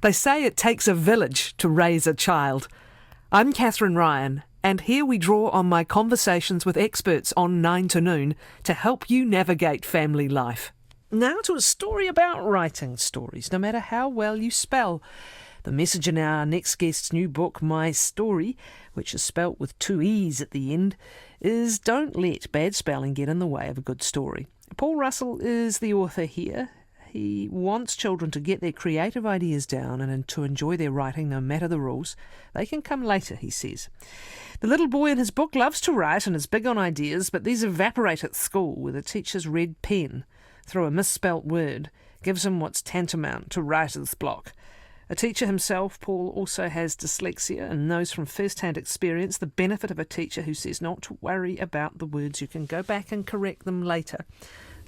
They say it takes a village to raise a child. I'm Catherine Ryan, and here we draw on my conversations with experts on 9 to Noon to help you navigate family life. Now to a story about writing stories, no matter how well you spell. The message in our next guest's new book, My Storee, which is spelt with 2 E's at the end, is don't let bad spelling get in the way of a good story. Paul Russell is the author here. He wants children to get their creative ideas down and to enjoy their writing no matter the rules. They can come later, he says. The little boy in his book loves to write and is big on ideas, but these evaporate at school where the teacher's red pen, through a misspelt word, gives him what's tantamount to writer's block. A teacher himself, Paul also has dyslexia and knows from first-hand experience the benefit of a teacher who says not to worry about the words. You can go back and correct them later.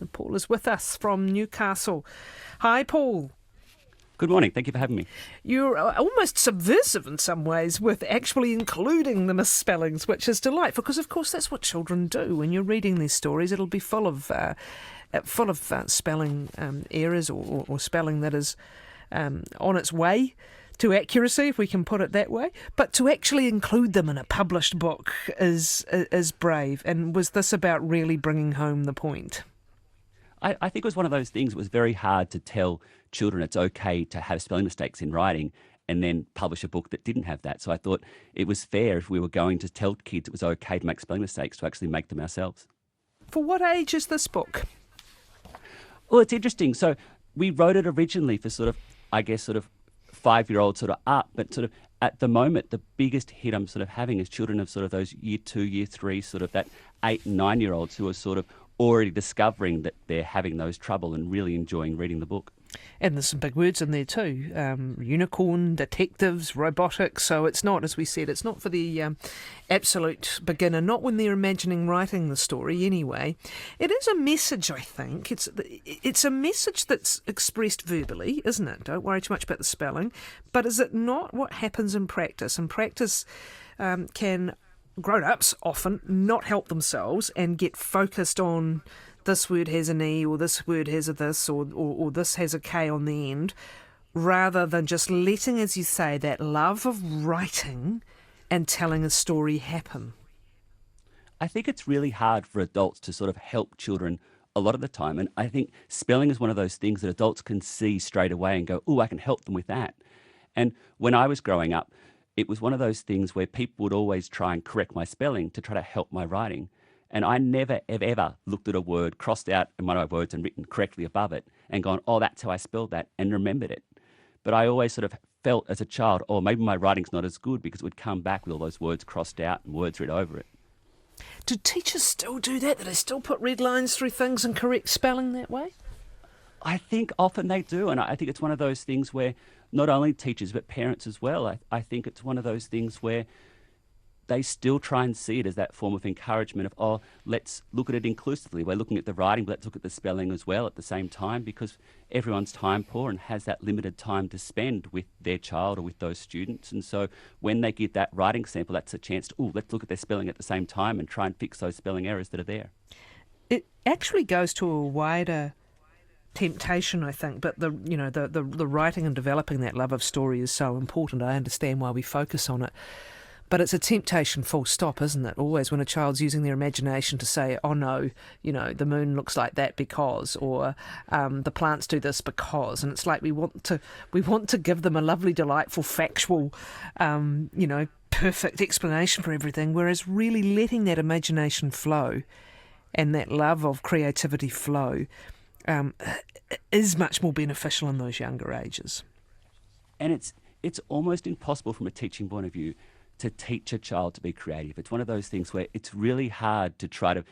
And Paul is with us from Newcastle. Hi, Paul. Good morning. Thank you for having me. You're almost subversive in some ways with actually including the misspellings, which is delightful because, of course, that's what children do. When you're reading these stories, it'll be full of spelling errors or spelling that is on its way to accuracy, if we can put it that way. But to actually include them in a published book is brave. And was this about really bringing home the point? I think it was one of those things. It was very hard to tell children it's okay to have spelling mistakes in writing and then publish a book that didn't have that. So I thought it was fair if we were going to tell kids it was okay to make spelling mistakes to actually make them ourselves. For what age is this book? Well, it's interesting. So we wrote it originally for sort of 5-year-old sort of up, but sort of at the moment, the biggest hit I'm sort of having is children of sort of those year 2, year 3, sort of that 8 and 9-year-olds who are sort of already discovering that they're having those trouble and really enjoying reading the book. And there's some big words in there too. Unicorn, detectives, robotics. So it's not, as we said, it's not for the absolute beginner, not when they're imagining writing the story anyway. It is a message, I think. It's a message that's expressed verbally, isn't it? Don't worry too much about the spelling. But is it not what happens in practice? And practice can grown-ups often not help themselves and get focused on this word has an E or this word has a this or this has a K on the end, rather than just letting, as you say, that love of writing and telling a story happen. I think it's really hard for adults to sort of help children a lot of the time. And I think spelling is one of those things that adults can see straight away and go, oh, I can help them with that. And when I was growing up, it was one of those things where people would always try and correct my spelling to try to help my writing. And I never, ever looked at a word, crossed out in one of my words and written correctly above it and gone, oh, that's how I spelled that, and remembered it. But I always sort of felt as a child, oh, maybe my writing's not as good because it would come back with all those words crossed out and words written over it. Do teachers still do that? Do they still put red lines through things and correct spelling that way? I think often they do. And I think it's one of those things where not only teachers but parents as well. I think it's one of those things where they still try and see it as that form of encouragement of, oh, let's look at it inclusively. We're looking at the writing, but let's look at the spelling as well at the same time, because everyone's time poor and has that limited time to spend with their child or with those students. And so when they get that writing sample, that's a chance to, oh, let's look at their spelling at the same time and try and fix those spelling errors that are there. It actually goes to a wider temptation, I think, but the writing and developing that love of story is so important. I understand why we focus on it. But it's a temptation full stop, isn't it? Always when a child's using their imagination to say, oh no, the moon looks like that because, or the plants do this because. And it's like we want to give them a lovely, delightful, factual, perfect explanation for everything, whereas really letting that imagination flow and that love of creativity flow is much more beneficial in those younger ages. And it's almost impossible from a teaching point of view to teach a child to be creative. It's one of those things where it's really hard to try to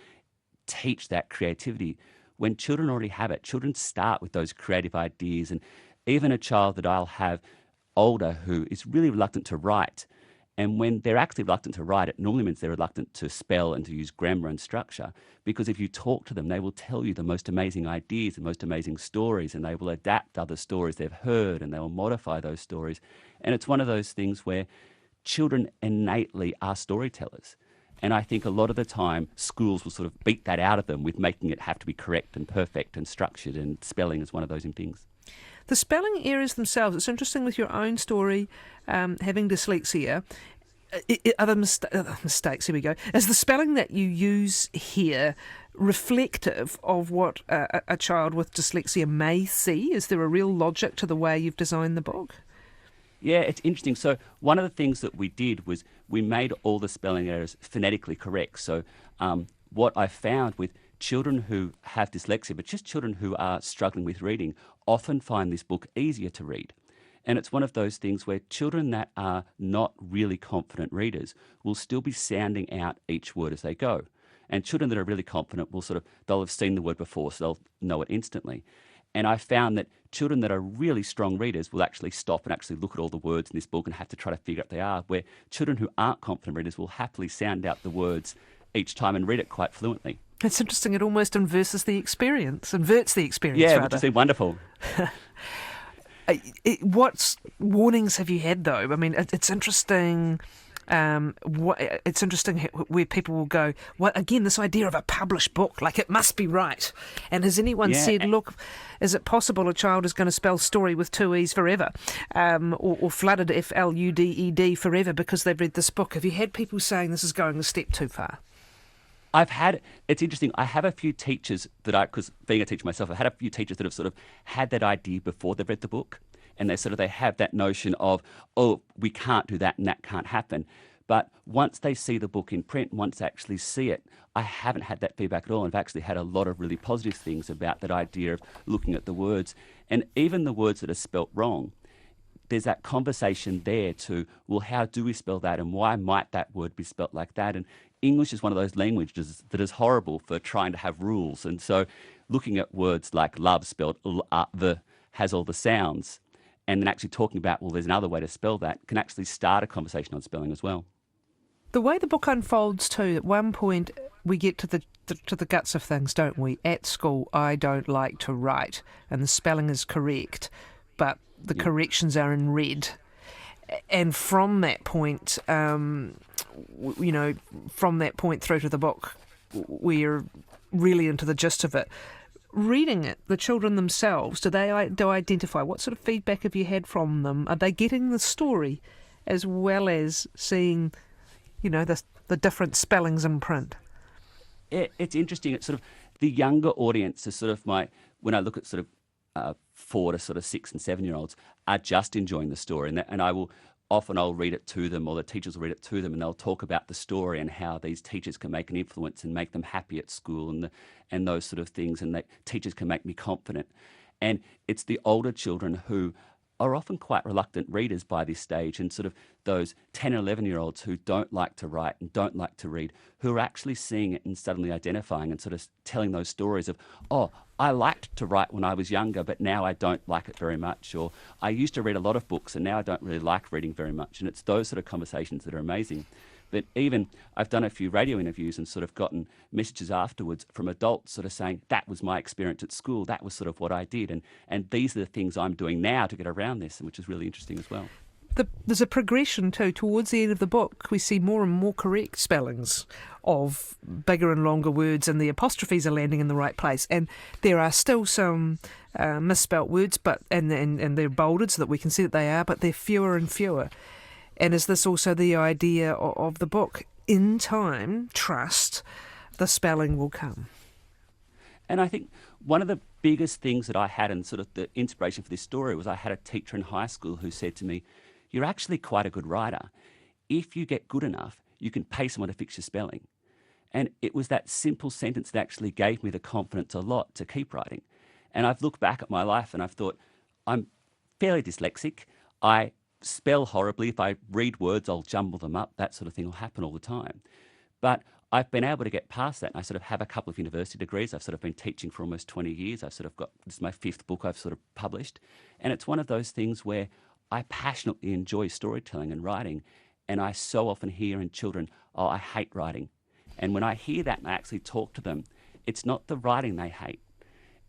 teach that creativity when children already have it. Children start with those creative ideas, and even a child that I'll have older who is really reluctant to write, and when they're actually reluctant to write, it normally means they're reluctant to spell and to use grammar and structure, because if you talk to them, they will tell you the most amazing ideas, the most amazing stories, and they will adapt other stories they've heard, and they will modify those stories. And it's one of those things where children innately are storytellers. And I think a lot of the time schools will sort of beat that out of them with making it have to be correct and perfect and structured, and spelling is one of those things. The spelling errors themselves, it's interesting with your own story, having dyslexia. Other mistakes, here we go. Is the spelling that you use here reflective of what a child with dyslexia may see? Is there a real logic to the way you've designed the book? Yeah, it's interesting. So one of the things that we did was we made all the spelling errors phonetically correct. So what I found with children who have dyslexia, but just children who are struggling with reading, often find this book easier to read. And it's one of those things where children that are not really confident readers will still be sounding out each word as they go. And children that are really confident they'll have seen the word before, so they'll know it instantly. And I found that children that are really strong readers will actually stop and actually look at all the words in this book and have to try to figure out they are, where children who aren't confident readers will happily sound out the words each time and read it quite fluently. It's interesting, it almost inverts the experience, Yeah, which is wonderful. What warnings have you had, though? I mean, it's interesting. It's interesting where people will go, well, again, this idea of a published book, like it must be right. And has anyone said, look, is it possible a child is going to spell story with two E's forever, or flooded FLUDED forever because they've read this book? Have you had people saying this is going a step too far? It's interesting, I have a few teachers because being a teacher myself, I've had a few teachers that have had that idea before they've read the book, and they have that notion of, oh, we can't do that and that can't happen. But once they see the book in print, once they actually see it, I haven't had that feedback at all. I've actually had a lot of really positive things about that idea of looking at the words, and even the words that are spelt wrong. There's that conversation there well, how do we spell that and why might that word be spelt like that? And English is one of those languages that is horrible for trying to have rules. And so looking at words like love spelled the has all the sounds, and then actually talking about, well, there's another way to spell that, can actually start a conversation on spelling as well. The way the book unfolds too, at one point we get to the guts of things, don't we? At school, I don't like to write, and the spelling is correct, but the corrections are in red. And from that point, from that point through to the book, we're really into the gist of it. Reading it, the children themselves, do identify? What sort of feedback have you had from them? Are they getting the story as well as seeing, the different spellings in print? It's interesting. It's the younger audience is when I look at 4 to 6 and 7 year olds are just enjoying the story, and I'll read it to them, or the teachers will read it to them, and they'll talk about the story and how these teachers can make an influence and make them happy at school and those sort of things, and that teachers can make me confident. And it's the older children who are often quite reluctant readers by this stage, and those 10 and 11-year-olds who don't like to write and don't like to read, who are actually seeing it and suddenly identifying and telling those stories of, oh, I liked to write when I was younger, but now I don't like it very much, or I used to read a lot of books and now I don't really like reading very much. And it's those sort of conversations that are amazing. But even I've done a few radio interviews and gotten messages afterwards from adults saying, that was my experience at school, that was what I did, and these are the things I'm doing now to get around this, which is really interesting as well. There's a progression too. Towards the end of the book, we see more and more correct spellings of bigger and longer words, and the apostrophes are landing in the right place. And there are still some misspelt words, and they're bolded so that we can see that they are, but they're fewer and fewer. And is this also the idea of the book? In time, trust, the spelling will come. And I think one of the biggest things that I had, and the inspiration for this story, was I had a teacher in high school who said to me, you're actually quite a good writer. If you get good enough, you can pay someone to fix your spelling. And it was that simple sentence that actually gave me the confidence a lot to keep writing. And I've looked back at my life and I've thought, I'm fairly dyslexic. I spell horribly. If I read words, I'll jumble them up. That sort of thing will happen all the time. But I've been able to get past that. And I have a couple of university degrees. I've been this for almost 20 years. I've this is my 5th book I've published. And it's one of those things where I passionately enjoy storytelling and writing. And I so often hear in children, oh, I hate writing. And when I hear that and I actually talk to them, it's not the writing they hate.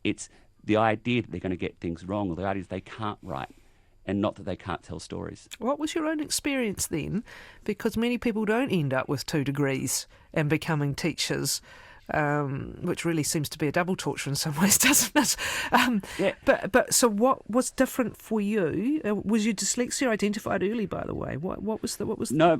It's the idea that they're going to get things wrong, or the idea that they can't write, and not that they can't tell stories. What was your own experience then? Because many people don't end up with 2 degrees and becoming teachers. which really seems to be a double torture in some ways, doesn't it? Yeah. But so what was different for you? Was your dyslexia identified early, by the way? What was No,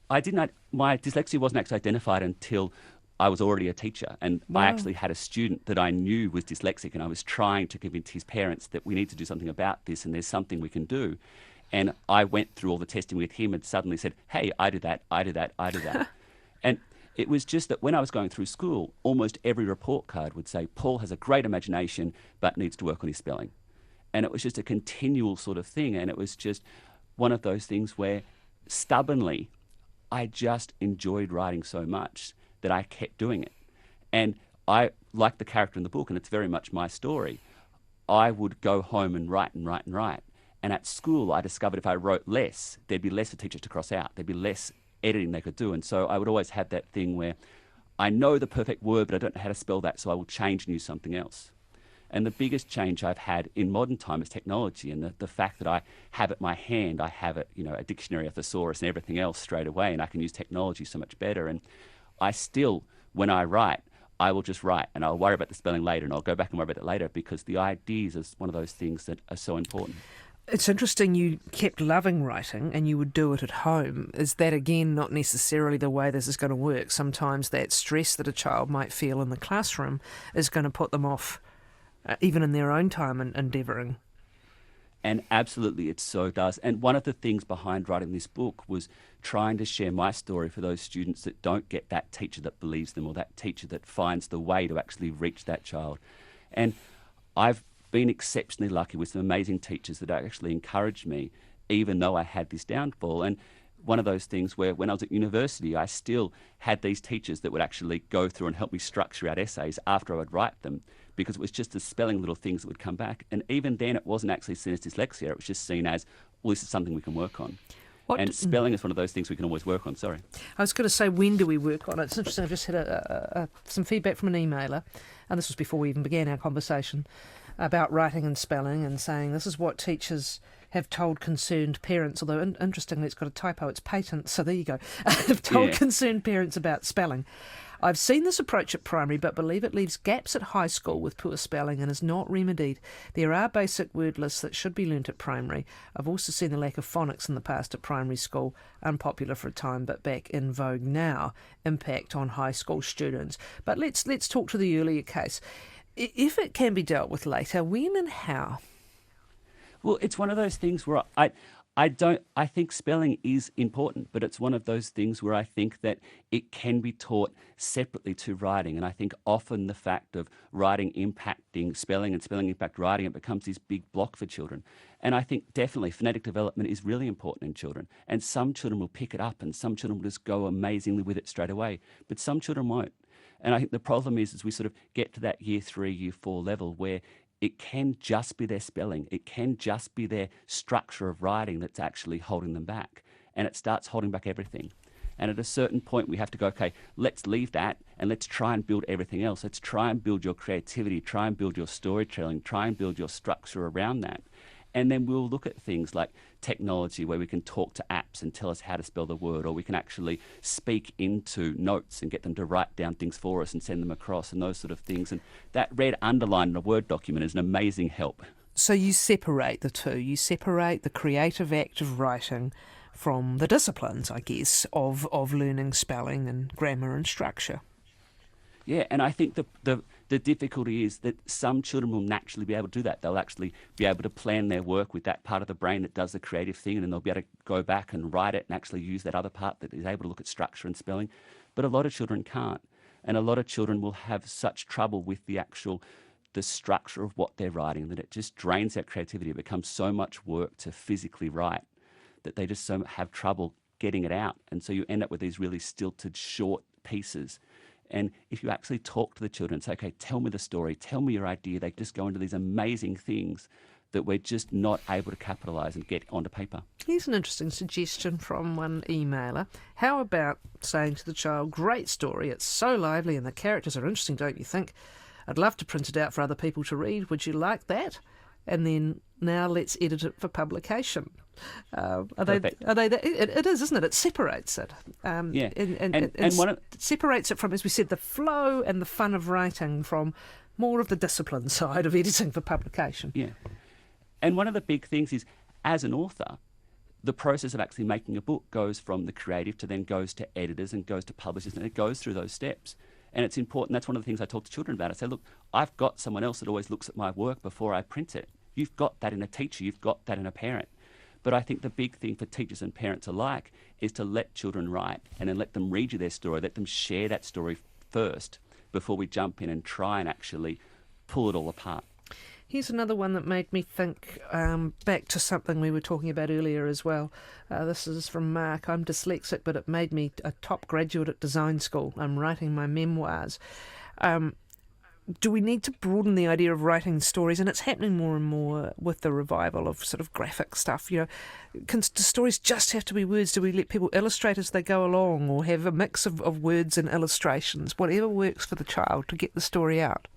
I didn't. My dyslexia wasn't actually identified until I was already a teacher, and Wow. I actually had a student that I knew was dyslexic, and I was trying to convince his parents that we need to do something about this, and there's something we can do. And I went through all the testing with him and suddenly said, hey, I did that. And it was just that when I was going through school, almost every report card would say, Paul has a great imagination, but needs to work on his spelling. And it was just a continual sort of thing. And it was just one of those things where stubbornly, I just enjoyed writing so much that I kept doing it. And I, like the character in the book, and it's very much my story, I would go home and write and write and write. And at school, I discovered if I wrote less, there'd be less for teachers to cross out. There'd be less editing they could do. And so I would always have that thing where I know the perfect word, but I don't know how to spell that, so I will change and use something else. And the biggest change I've had in modern time is technology, and the fact that I have at my hand, I have it, a dictionary, a thesaurus, and everything else straight away, and I can use technology so much better. And I still, when I write, I will just write, and I'll worry about the spelling later, and I'll go back and worry about it later, because the ideas is one of those things that are so important. It's interesting you kept loving writing and you would do it at home. Is that, again, not necessarily the way this is going to work? Sometimes that stress that a child might feel in the classroom is going to put them off, even in their own time and endeavouring. And absolutely, it so does. And one of the things behind writing this book was trying to share my story for those students that don't get that teacher that believes them, or that teacher that finds the way to actually reach that child. And I've been exceptionally lucky with some amazing teachers that actually encouraged me, even though I had this downfall. And one of those things where when I was at university, I still had these teachers that would actually go through and help me structure out essays after I would write them, because it was just the spelling little things that would come back. And even then, it wasn't actually seen as dyslexia. It was just seen as, well, this is something we can work on. And spelling is one of those things we can always work on. Sorry. I was going to say, when do we work on it? It's interesting. I just had some feedback from an emailer, and this was before we even began our conversation, about writing and spelling, and saying this is what teachers have told concerned parents, although interestingly it's got a typo, it's patent, so there you go, have told concerned parents about spelling. I've seen this approach at primary, but believe it leaves gaps at high school with poor spelling and is not remedied. There are basic word lists that should be learnt at primary. I've also seen the lack of phonics in the past at primary school, unpopular for a time but back in vogue now, impact on high school students. But let's talk to the earlier case. If it can be dealt with later, when and how? Well, it's one of those things where I think spelling is important, but it's one of those things where I think that it can be taught separately to writing. And I think often the fact of writing impacting spelling and spelling impact writing, it becomes this big block for children. And I think definitely phonetic development is really important in children. And some children will pick it up and some children will just go amazingly with it straight away, but some children won't. And I think the problem is we sort of get to that year 3, year 4 level where it can just be their spelling. It can just be their structure of writing that's actually holding them back. And it starts holding back everything. And at a certain point, we have to go, okay, let's leave that and let's try and build everything else. Let's try and build your creativity, try and build your storytelling, try and build your structure around that. And then we'll look at things like technology where we can talk to apps and tell us how to spell the word, or we can actually speak into notes and get them to write down things for us and send them across and those sort of things. And that red underline in a Word document is an amazing help. So you separate the two. You separate the creative act of writing from the disciplines, I guess, of learning spelling and grammar and structure. Yeah, and I think the difficulty is that some children will naturally be able to do that. They'll actually be able to plan their work with that part of the brain that does the creative thing, and then they'll be able to go back and write it and actually use that other part that is able to look at structure and spelling. But a lot of children can't. And a lot of children will have such trouble with the structure of what they're writing that it just drains their creativity. It becomes so much work to physically write that they just have trouble getting it out. And so you end up with these really stilted, short pieces. And if you actually talk to the children and say, okay, tell me the story, tell me your idea, they just go into these amazing things that we're just not able to capitalise and get onto paper. Here's an interesting suggestion from one emailer. How about saying to the child, great story, it's so lively and the characters are interesting, don't you think? I'd love to print it out for other people to read. Would you like that? and then now let's edit it for publication. Are they? Perfect. It is, isn't it? It separates it. Yeah. And And it separates it from, as we said, the flow and the fun of writing from more of the discipline side of editing for publication. Yeah. And one of the big things is, as an author, the process of actually making a book goes from the creative to then goes to editors and goes to publishers, and it goes through those steps. And it's important. That's one of the things I talk to children about. I say, look, I've got someone else that always looks at my work before I print it. You've got that in a teacher. You've got that in a parent. But I think the big thing for teachers and parents alike is to let children write and then let them read you their story, let them share that story first before we jump in and try and actually pull it all apart. Here's another one that made me think back to something we were talking about earlier as well. This is from Mark. I'm dyslexic, but it made me a top graduate at design school. I'm writing my memoirs. Do we need to broaden the idea of writing stories? And it's happening more and more with the revival of sort of graphic stuff. Do stories just have to be words? Do we let people illustrate as they go along, or have a mix of words and illustrations? Whatever works for the child to get the story out.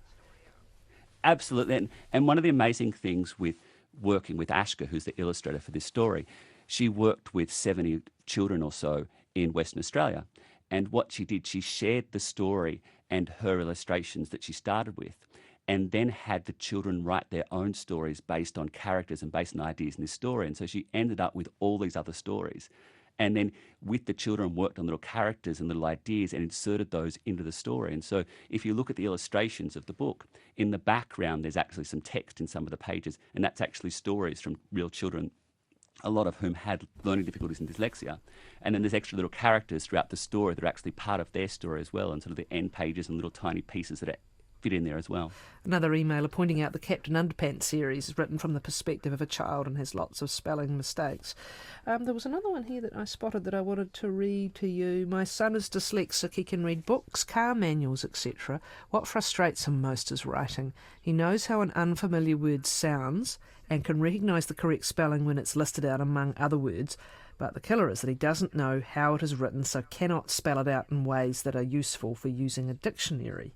Absolutely. And one of the amazing things with working with Ashka, who's the illustrator for this story, she worked with 70 children or so in Western Australia. And what she did, she shared the story and her illustrations that she started with, and then had the children write their own stories based on characters and based on ideas in this story. And so she ended up with all these other stories. And then with the children worked on little characters and little ideas and inserted those into the story. And so if you look at the illustrations of the book, in the background there's actually some text in some of the pages, and that's actually stories from real children, a lot of whom had learning difficulties and dyslexia. And then there's extra little characters throughout the story that are actually part of their story as well, and sort of the end pages and little tiny pieces that are fit in there as well. Another emailer pointing out the Captain Underpants series is written from the perspective of a child and has lots of spelling mistakes. There was another one here that I spotted that I wanted to read to you. My son is dyslexic. He can read books, car manuals, etc. What frustrates him most is writing. He knows how an unfamiliar word sounds and can recognise the correct spelling when it's listed out among other words, but the killer is that he doesn't know how it is written, so cannot spell it out in ways that are useful for using a dictionary.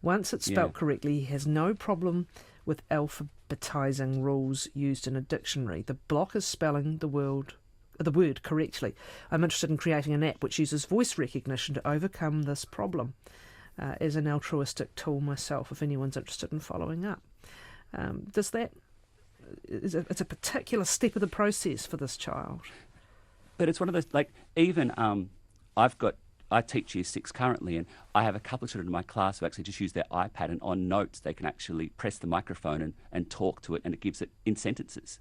Once it's spelt correctly, he has no problem with alphabetising rules used in a dictionary. The block is spelling the word correctly. I'm interested in creating an app which uses voice recognition to overcome this problem as an altruistic tool myself, if anyone's interested in following up. It's a particular step of the process for this child. But it's one of those, I teach year 6 currently, and I have a couple of children in my class who actually just use their iPad, and on notes they can actually press the microphone and talk to it, and it gives it in sentences.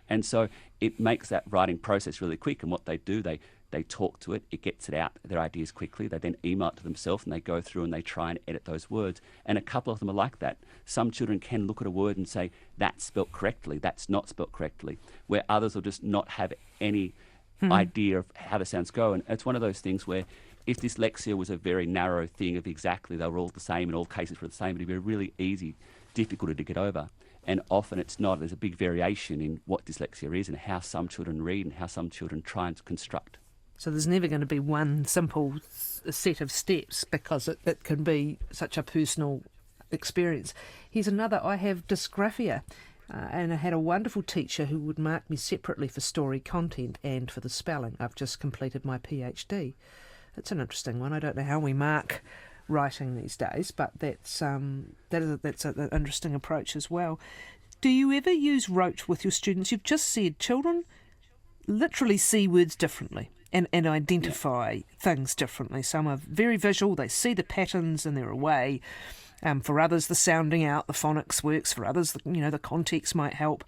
And so it makes that writing process really quick. And what they do, they talk to it, it gets it out, their ideas quickly. They then email it to themselves, and they go through and they try and edit those words. And a couple of them are like that. Some children can look at a word and say, that's spelt correctly, that's not spelt correctly, where others will just not have any idea of how the sounds go. And it's one of those things where if dyslexia was a very narrow thing of exactly they were all the same and all cases were the same, it'd be a really easy difficulty to get over. And often it's not. There's a big variation in what dyslexia is and how some children read and how some children try and construct. So there's never going to be one simple set of steps because it can be such a personal experience. Here's another. I have dysgraphia. And I had a wonderful teacher who would mark me separately for story content and for the spelling. I've just completed my PhD. It's an interesting one. I don't know how we mark writing these days, but that's an interesting approach as well. Do you ever use rote with your students? You've just said children literally see words differently and identify things differently. Some are very visual, they see the patterns and they're away. For others, the sounding out, the phonics works. For others, the context might help.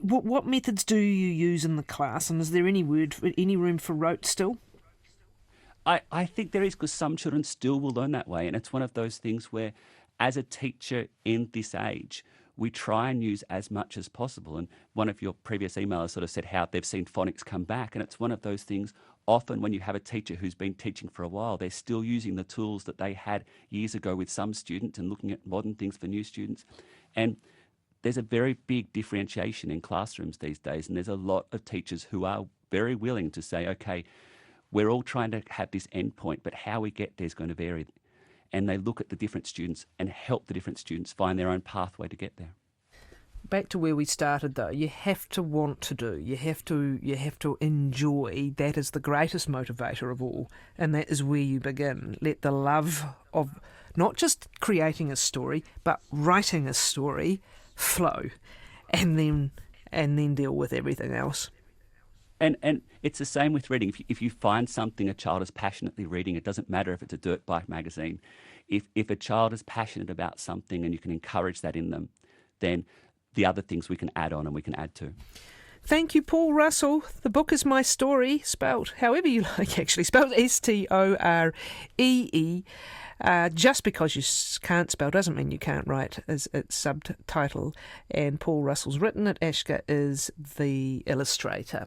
What methods do you use in the class, and is there any room for rote still? I think there is, because some children still will learn that way. And it's one of those things where, as a teacher in this age, we try and use as much as possible. And one of your previous emailers sort of said how they've seen phonics come back. And it's one of those things, often when you have a teacher who's been teaching for a while, they're still using the tools that they had years ago with some students and looking at modern things for new students. And there's a very big differentiation in classrooms these days. And there's a lot of teachers who are very willing to say, okay, we're all trying to have this end point, but how we get there is going to vary. And they look at the different students and help the different students find their own pathway to get there. back to where we started though. You have to want to do. You have to enjoy. That is the greatest motivator of all, and that is where you begin. Let the love of not just creating a story, but writing a story flow, and then deal with everything else. And it's the same with reading. If you find something a child is passionately reading, it doesn't matter if it's a dirt bike magazine. If a child is passionate about something and you can encourage that in them, then the other things we can add on and we can add to. Thank you, Paul Russell. The book is My Storee, spelt however you like, actually, spelt Storee. Just because you can't spell doesn't mean you can't write as its subtitle. And Paul Russell's written it. Ashka is the illustrator.